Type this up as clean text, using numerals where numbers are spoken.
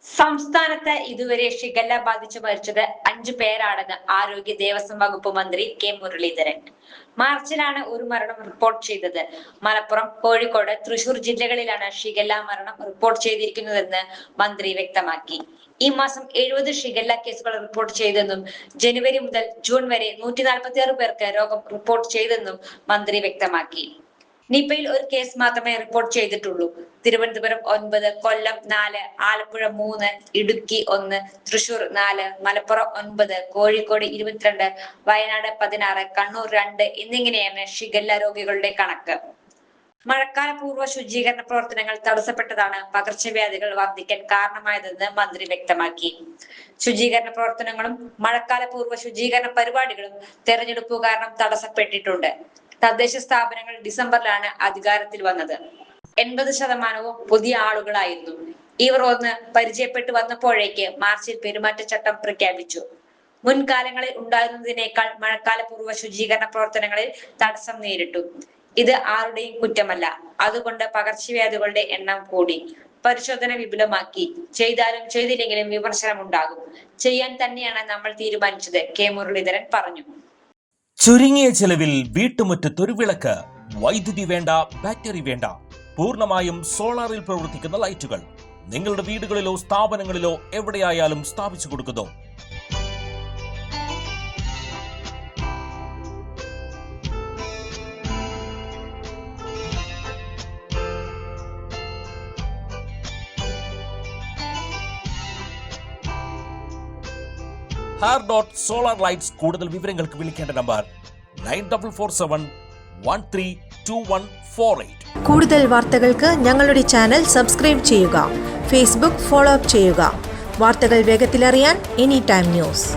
സംസ്ഥാനത്ത് ഇതുവരെ ഷിഗല്ല ബാധിച്ചു മരിച്ചത് 5 പേരാണെന്ന് ആരോഗ്യ ദേവസ്വം വകുപ്പ് മന്ത്രി കെ മുരളീധരൻ. മാർച്ചിലാണ് ഒരു മരണം റിപ്പോർട്ട് ചെയ്തത്. മലപ്പുറം, കോഴിക്കോട്, തൃശൂർ ജില്ലകളിലാണ് ഷിഗല്ല മരണം റിപ്പോർട്ട് ചെയ്തിരിക്കുന്നതെന്ന് മന്ത്രി വ്യക്തമാക്കി. ഈ മാസം 70 ഷിഗല്ല കേസുകൾ റിപ്പോർട്ട് ചെയ്തെന്നും ജനുവരി മുതൽ ജൂൺ വരെ 146 പേർക്ക് രോഗം റിപ്പോർട്ട് ചെയ്തെന്നും മന്ത്രി വ്യക്തമാക്കി. നിപയിൽ ഒരു കേസ് മാത്രമേ റിപ്പോർട്ട് ചെയ്തിട്ടുള്ളൂ. തിരുവനന്തപുരം 9, കൊല്ലം 4, ആലപ്പുഴ 3, ഇടുക്കി 1, തൃശൂർ 4, മലപ്പുറം 9, കോഴിക്കോട് 22, വയനാട് 16, കണ്ണൂർ 2 എന്നിങ്ങനെയാണ് ഷിഗല്ല രോഗികളുടെ കണക്ക്. മഴക്കാല പൂർവ്വ ശുചീകരണ പ്രവർത്തനങ്ങൾ തടസ്സപ്പെട്ടതാണ് പകർച്ചവ്യാധികൾ വർദ്ധിക്കാൻ കാരണമായതെന്ന് മന്ത്രി വ്യക്തമാക്കി. ശുചീകരണ പ്രവർത്തനങ്ങളും മഴക്കാല പൂർവ്വ ശുചീകരണ പരിപാടികളും തെരഞ്ഞെടുപ്പ് കാരണം തടസ്സപ്പെട്ടിട്ടുണ്ട്. തദ്ദേശ സ്ഥാപനങ്ങൾ ഡിസംബറിലാണ് അധികാരത്തിൽ വന്നത്. 80% പുതിയ ആളുകളായിരുന്നു. ഇവർ ഒന്ന് പരിചയപ്പെട്ടു വന്നപ്പോഴേക്ക് മാർച്ചിൽ പെരുമാറ്റച്ചട്ടം പ്രഖ്യാപിച്ചു. മുൻകാലങ്ങളിൽ ഉണ്ടായിരുന്നതിനേക്കാൾ മഴക്കാല പൂർവ്വ ശുചീകരണ പ്രവർത്തനങ്ങളിൽ തടസ്സം നേരിട്ടു. ഇത് ആരുടെയും കുറ്റമല്ല. അതുകൊണ്ട് പകർച്ചവ്യാധികളുടെ എണ്ണം കൂടി. പരിശോധന വിപുലമാക്കി. ചെയ്താലും ചെയ്തില്ലെങ്കിലും വിമർശനം ഉണ്ടാകും. ചെയ്യാൻ തന്നെയാണ് നമ്മൾ തീരുമാനിച്ചത്, കെ മുരളീധരൻ പറഞ്ഞു. ചുരുങ്ങിയ ചെലവിൽ വീട്ടുമുറ്റത്തൊരു വിളക്ക്. വൈദ്യുതി വേണ്ട, ബാറ്ററി വേണ്ട. പൂർണ്ണമായും സോളാറിൽ പ്രവർത്തിക്കുന്ന ലൈറ്റുകൾ നിങ്ങളുടെ വീടുകളിലോ സ്ഥാപനങ്ങളിലോ എവിടെയായാലും സ്ഥാപിച്ചു കൊടുക്കുന്നു. Solar lights. കൂടുതൽ വിവരങ്ങൾക്ക് വിളിക്കേണ്ട നമ്പർ 9447132148. കൂടുതൽ വാർത്തകൾക്ക് ഞങ്ങളുടെ ചാനൽ സബ്സ്ക്രൈബ് ചെയ്യുക. ഫേസ്ബുക്ക് ഫോളോ അപ്പ് ചെയ്യുക. വാർത്തകൾ വേഗത്തിലറിയാൻ എനി ടൈം ന്യൂസ്.